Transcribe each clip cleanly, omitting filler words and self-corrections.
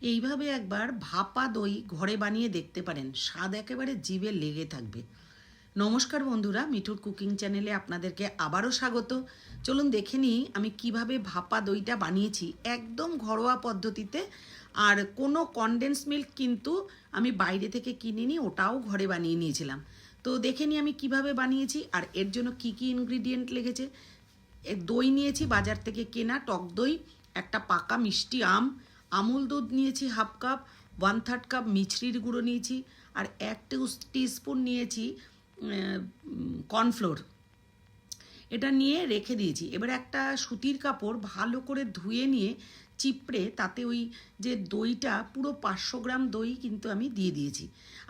এইভাবে একবার ভাপা দই ঘরে বানিয়ে দেখতে পারেন, স্বাদ একেবারে জিভে লেগে থাকবে। নমস্কার বন্ধুরা, মিঠুর কুকিং চ্যানেলে আপনাদেরকে আবারও স্বাগত। চলুন দেখে নিই আমি কিভাবে ভাপা দইটা বানিয়েছি একদম ঘরোয়া পদ্ধতিতে। আর কোনো কনডেন্স মিল্ক কিন্তু আমি বাইরে থেকে কিনিনি, ওটাও ঘরে বানিয়ে নিয়েছিলাম। তো দেখে নিই আমি কিভাবে বানিয়েছি আর এর জন্য কি কি ইনগ্রিডিয়েন্ট লেগেছে। দই নিয়েছি বাজার থেকে কেনা টক দই, একটা পাকা মিষ্টি আম, আমুল দুধ নিয়েছি হাফ কাপ, 1/3 কাপ মিছরির গুঁড়ো নিয়েছি, আর 1 টিস্পুন নিয়েছি কর্নফ্লোর। এটা নিয়ে রেখে দিয়েছি। এবার একটা সুতির কাপড় ভালো করে ধুয়ে নিয়ে চিপড়ে তাতে ওই যে দইটা পুরো 500 গ্রাম দই কিন্তু আমি দিয়ে দিয়েছি।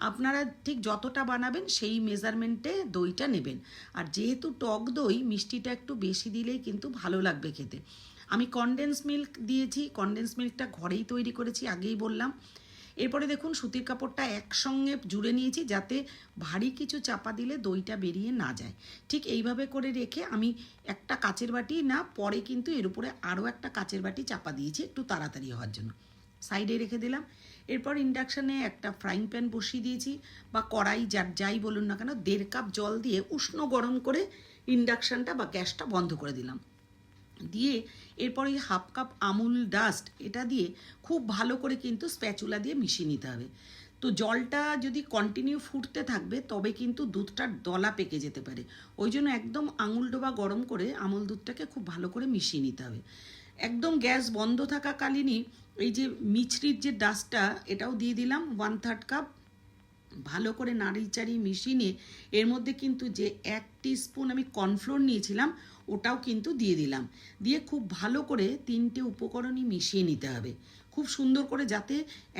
আপনারা ঠিক যতটা বানাবেন সেই মেজারমেন্টে দইটা নেবেন। আর যেহেতু টক দই, মিষ্টিটা একটু বেশি দিলেই কিন্তু ভালো লাগবে খেতে। আমি কনডেন্স মিল্ক দিয়েছি, কনডেন্স মিল্কটা ঘরেই তৈরি করেছি, আগেই বললাম। এরপরে দেখুন সুতির কাপড়টা একসঙ্গে জুড়ে নিয়েছি যাতে ভারী কিছু চাপা দিলে দইটা বেরিয়ে না যায়। ঠিক এইভাবে করে রেখে আমি একটা কাচের বাটি, না পরে কিন্তু এর উপরে আরও একটা কাচের বাটি চাপা দিয়েছি একটু তাড়াতাড়ি হওয়ার জন্য, সাইডে রেখে দিলাম। এরপর ইন্ডাকশানে একটা ফ্রাইং প্যান বসিয়ে দিয়েছি, বা কড়াই যাই বলুন না কেন, 1.5 কাপ জল দিয়ে উষ্ণ গরম করে ইন্ডাকশানটা বা গ্যাসটা বন্ধ করে দিলাম। দিয়ে এরপরে হাফ কাপ আমুল ডাস্ট এটা দিয়ে খুব ভালো করে কিন্তু স্প্যাচুলা দিয়ে মিশিয়ে নিতে হবে। তো জলটা যদি কন্টিনিউ ফুটতে থাকবে তবে কিন্তু দুধটার দলা পেকে যেতে পারে, ওই জন্য একদম আঙুল ডোবা গরম করে আমুল দুধটাকে খুব ভালো করে মিশিয়ে নিতে হবে। একদম গ্যাস বন্ধ থাকাকালীনই এই যে মিছরির যে ডাস্টটা এটাও দিয়ে দিলাম 1/3 কাপ। ভালো করে নাড়িচাড়ি মিশিয়ে নিয়ে এর মধ্যে কিন্তু যে 1 টিস্পুন আমি কর্নফ্লোর নিয়েছিলাম ওটাও কিন্তু দিয়ে দিলাম। দিয়ে খুব ভালো করে 3টে উপকরণই মিশিয়ে নিতে হবে খুব সুন্দর করে, যাতে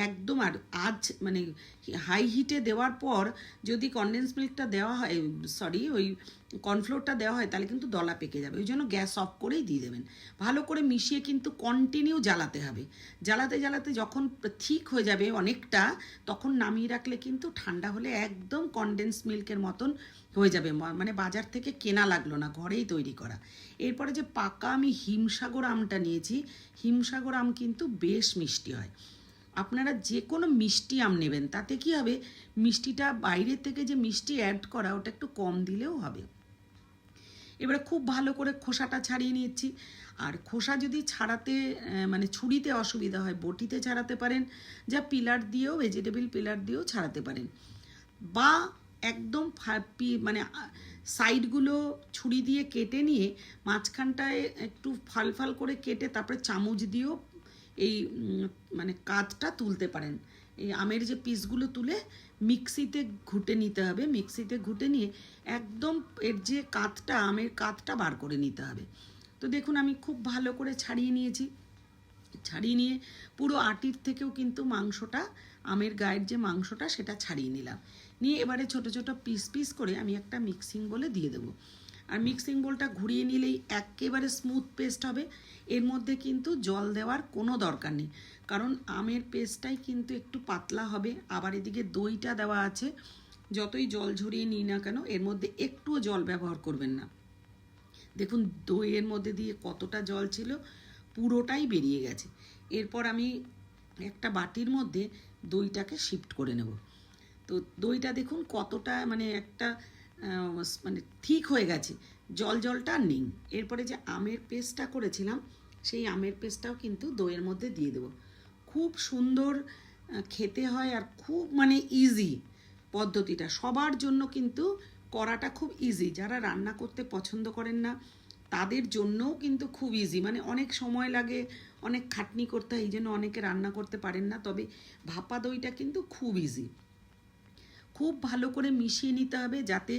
একদম, আর আজ মানে হাই হিটে দেওয়ার পর যদি কনডেন্স মিল্কটা দেওয়া হয়, সরি ওই কর্নফ্লোরটা দেওয়া হয় তাহলে কিন্তু দলা পেকে যাবে, ওই জন্য গ্যাস অফ করেই দিয়ে দেবেন। ভালো করে মিশিয়ে কিন্তু কন্টিনিউ জ্বালাতে হবে। জ্বালাতে জ্বালাতে যখন ঠিক হয়ে যাবে অনেকটা, তখন নামিয়ে রাখলে কিন্তু ঠান্ডা হলে একদম কনডেন্স মিল্কের মতন হয়ে যাবে, মানে বাজার থেকে কেনা লাগলো না, ঘরেই তৈরি করা। এরপরে যে পাকা আমি হিমসাগর আমটা নিয়েছি, হিমসাগর আম কিন্তু বেশ মিষ্টি হয়। আপনারা যে কোনো মিষ্টি আম নেবেন, তাতে কি হবে, মিষ্টিটা বাইরের থেকে যে মিষ্টি অ্যাড করা ওটা একটু কম দিলেও হবে। এবারে খুব ভালো করে খোসাটা ছাড়িয়ে নিচ্ছি। আর খোসা যদি ছাড়াতে মানে ছুরিতে অসুবিধা হয়, বটিতে ছাড়াতে পারেন, যা পিলার দিয়েও, ভেজিটেবল পিলার দিয়েও ছাড়াতে পারেন, বা একদম মানে সাইডগুলো ছুরি দিয়ে কেটে নিয়ে মাঝখানটায় একটু ফাল ফাল করে কেটে তারপরে চামচ দিয়েও এই মানে কাঠটা তুলতে পারেন। এই আমের যে পিসগুলো তুলে মিক্সিতে ঘুটে নিতে হবে, মিক্সিতে ঘুটে নিয়ে একদম এর যে কাঠটা, আমের কাঠটা বার করে নিতে হবে। তো দেখুন আমি খুব ভালো করে ছাড়িয়ে নিয়েছি। ছাড়িয়ে নিয়ে পুরো আটির থেকেও কিন্তু মাংসটা, আমের গায়ের যে মাংসটা সেটা ছাড়িয়ে নিলাম। নিয়ে এবারে ছোট ছোট পিস পিস করে আমি একটা মিক্সিং বোলে দিয়ে দেবো। আর মিক্সিং বোলটা ঘুরিয়ে নিলেই একেবারে স্মুথ পেস্ট হবে। এর মধ্যে কিন্তু জল দেওয়ার কোনো দরকার নেই, কারণ আমের পেস্টটাই কিন্তু একটু পাতলা হবে, আবার এদিকে দইটা দেওয়া আছে। যতই জল ঝরিয়ে নিই না কেন এর মধ্যে একটুও জল ব্যবহার করবেন না। দেখুন দইয়ের মধ্যে দিয়ে কতটা জল ছিল, পুরোটাই বেরিয়ে গেছে। এরপর আমি একটা বাটির মধ্যে দইটাকে শিফট করে নেব। তো দইটা দেখুন কতটা মানে একটা মানে ঠিক হয়ে গেছে, জলটা আর নেই। এরপরে যে আমের পেস্টটা করেছিলাম সেই আমের পেস্টটাও কিন্তু দইয়ের মধ্যে দিয়ে দেবো। খুব সুন্দর খেতে হয়, আর খুব মানে ইজি পদ্ধতিটা, সবার জন্য কিন্তু করাটা খুব ইজি। যারা রান্না করতে পছন্দ করেন না তাদের জন্যও কিন্তু খুব ইজি, মানে অনেক সময় লাগে, অনেক খাটনি করতে হয়, এই জন্য অনেকে রান্না করতে পারেন না। তবে ভাপা দইটা কিন্তু খুব ইজি। খুব ভালো করে মিশিয়ে নিতে হবে যাতে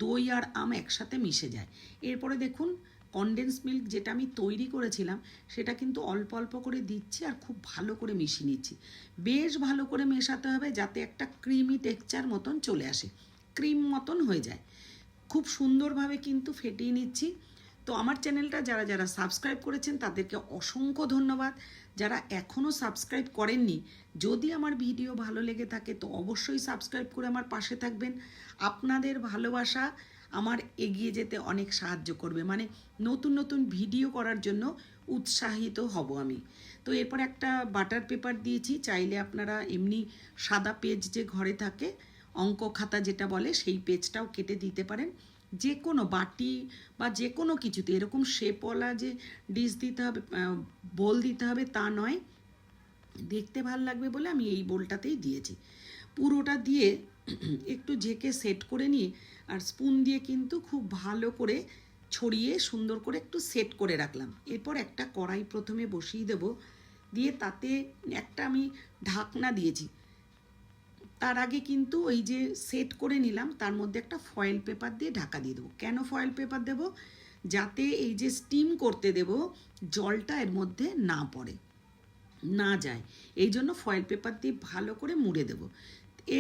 দই আর আম একসাথে মিশে যায়। এরপরে দেখুন কনডেন্স মিল্ক যেটা আমি তৈরি করেছিলাম সেটা কিন্তু অল্প অল্প করে দিচ্ছি আর খুব ভালো করে মিশিয়ে নিচ্ছি। বেশ ভালো করে মেশাতে হবে যাতে একটা ক্রিমি টেক্সচার মতন চলে আসে, ক্রিম মতন হয়ে যায়। খুব সুন্দরভাবে কিন্তু ফেটিয়ে নিচ্ছি। তো আমার চ্যানেলটা যারা যারা সাবস্ক্রাইব করেছেন তাদেরকে অসংখ্য ধন্যবাদ। যারা এখনও সাবস্ক্রাইব করেননি, যদি আমার ভিডিও ভালো লেগে থাকে তো অবশ্যই সাবস্ক্রাইব করে আমার পাশে থাকবেন। আপনাদের ভালোবাসা আমার এগিয়ে যেতে অনেক সাহায্য করবে, মানে নতুন নতুন ভিডিও করার জন্য উৎসাহিত হব আমি। তো এরপর একটা বাটার পেপার দিয়েছি, চাইলে আপনারা এমনি সাদা পেজ যে ঘরে থাকে অঙ্ক খাতা যেটা বলে সেই পেজটাও কেটে দিতে পারেন। যে কোনো বাটি বা যে কোনো কিছুতে এরকম শেপওয়ালা যে ডিশ দিতে হবে, বোল দিতে হবে তা নয়, দেখতে ভাল লাগবে বলে আমি এই বোলটাতেই দিয়েছি। পুরোটা দিয়ে একটু ঝেঁকে সেট করে নিয়ে আর স্পুন দিয়ে কিন্তু খুব ভালো করে ছড়িয়ে সুন্দর করে একটু সেট করে রাখলাম। এরপর একটা কড়াই প্রথমে বসিয়ে দেব, দিয়ে তাতে একটা আমি ঢাকনা দিয়েছি। তার আগে কিন্তু ওই যে সেট করে নিলাম তার মধ্যে একটা ফয়েল পেপার দিয়ে ঢাকা দিয়ে দেবো। কেন ফয়েল পেপার দেব? যাতে এই যে স্টিম করতে দেব জলটা এর মধ্যে না পড়ে, না যায়, এই জন্য ফয়েল পেপার দিয়ে ভালো করে মুড়ে দেব।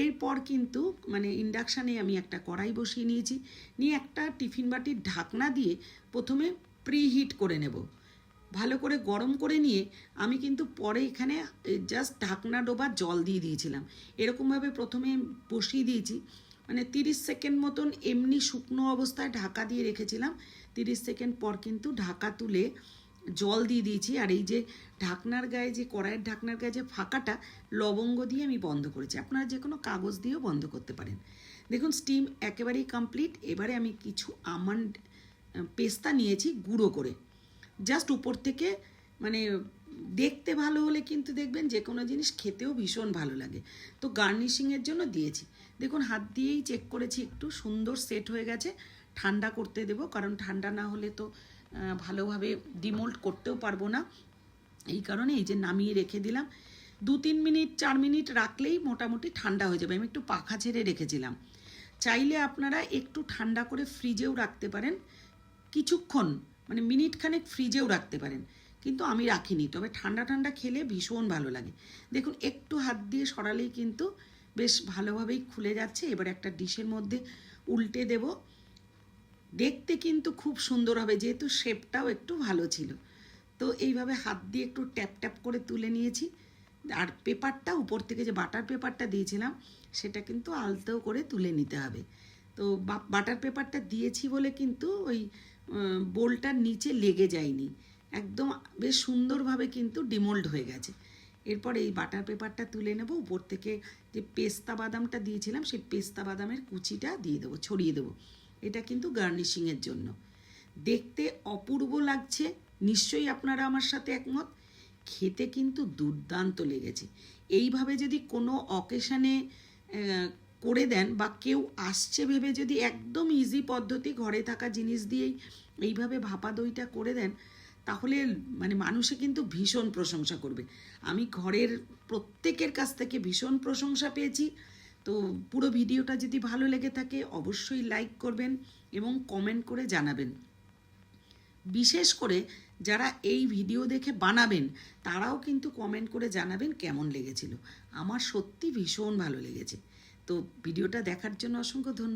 এরপর কিন্তু মানে ইন্ডাকশানে আমি একটা কড়াই বসিয়ে নিয়েছি, নিয়ে একটা টিফিন বাটির ঢাকনা দিয়ে প্রথমে প্রিহিট করে নেব, ভালো করে গরম করে নিয়ে আমি কিন্তু পরে এখানে জাস্ট ঢাকনা ডোবা জল দিয়ে দিয়েছিলাম। এরকমভাবে প্রথমে বসিয়ে দিয়েছি, মানে 30 সেকেন্ড মতন এমনি শুকনো অবস্থায় ঢাকা দিয়ে রেখেছিলাম। 30 সেকেন্ড পর কিন্তু ঢাকা তুলে জল দিয়ে দিয়েছি। আর এই যে ঢাকনার গায়ে যে কড়াইয়ের ঢাকনার গায়ে যে ফাঁকাটা লবঙ্গ দিয়ে আমি বন্ধ করেছি, আপনারা যে কোনো কাগজ দিয়েও বন্ধ করতে পারেন। দেখুন স্টিম একেবারেই কমপ্লিট। এবারে আমি কিছু আমন্ড পেস্তা নিয়েছি গুঁড়ো করে, জাস্ট উপর থেকে, মানে দেখতে ভালো হলে কিন্তু দেখবেন যে কোনো জিনিস খেতেও ভীষণ ভালো লাগে, তো গার্নিশিংয়ের জন্য দিয়েছি। দেখুন হাত দিয়েই চেক করেছি, একটু সুন্দর সেট হয়ে গেছে। ঠান্ডা করতে দেব, কারণ ঠান্ডা না হলে তো ভালোভাবে ডিমোল্ড করতেও পারবো না। এই কারণে এই যে নামিয়ে রেখে দিলাম। 2-3 মিনিট 4 মিনিট রাখলেই মোটামুটি ঠান্ডা হয়ে যাবে। আমি একটু পাখা ছেড়ে রেখেছিলাম। চাইলে আপনারা একটু ঠান্ডা করে ফ্রিজেও রাখতে পারেন, কিছুক্ষণ মানে মিনিট খানেক ফ্রিজেও রাখতে পারেন, কিন্তু আমি রাখিনি। তবে ঠান্ডা ঠান্ডা খেলে ভীষণ ভালো লাগে। দেখুন একটু হাত দিয়ে সরালেই কিন্তু বেশ ভালোভাবেই খুলে যাচ্ছে। এবার একটা ডিশের মধ্যে উল্টে দেব, দেখতে কিন্তু খুব সুন্দর হবে, যেহেতু শেপটাও একটু ভালো ছিল। তো এইভাবে হাত দিয়ে একটু ট্যাপ ট্যাপ করে তুলে নিয়েছি। আর পেপারটা উপর থেকে যে বাটার পেপারটা দিয়েছিলাম সেটা কিন্তু আলতো করে তুলে নিতে হবে। তো বাটার পেপারটা দিয়েছি বলে কিন্তু ওই বোলটার নিচে লেগে যায়নি, একদম বেশ সুন্দরভাবে কিন্তু ডিমোল্ড হয়ে গেছে। এরপর এই বাটার পেপারটা তুলে নেব, উপর থেকে যে পেস্তা বাদামটা দিয়েছিলাম সেই পেস্তা বাদামের কুচিটা দিয়ে দেবো, ছড়িয়ে দেবো। এটা কিন্তু গার্নিশিংয়ের জন্য। দেখতে অপূর্ব লাগছে, নিশ্চয়ই আপনারা আমার সাথে একমত। খেতে কিন্তু দুর্দান্ত লেগেছে। এইভাবে যদি কোনো অকেশানে করে দেন বা কেউ আসছে ভেবে যদি একদম ইজি পদ্ধতি ঘরে থাকা জিনিস দিয়েই এইভাবে ভাপা দইটা করে দেন, তাহলে মানে মানুষে কিন্তু ভীষণ প্রশংসা করবে। আমি ঘরের প্রত্যেকের কাছ থেকে ভীষণ প্রশংসা পেয়েছি। তো পুরো ভিডিওটা যদি ভালো লেগে থাকে অবশ্যই লাইক করবেন এবং কমেন্ট করে জানাবেন। বিশেষ করে যারা এই ভিডিও দেখে বানাবেন তারাও কিন্তু কমেন্ট করে জানাবেন কেমন লেগেছিল। আমার সত্যি ভীষণ ভালো লেগেছে। তো ভিডিওটা দেখার জন্য অসংখ্য ধন্যবাদ।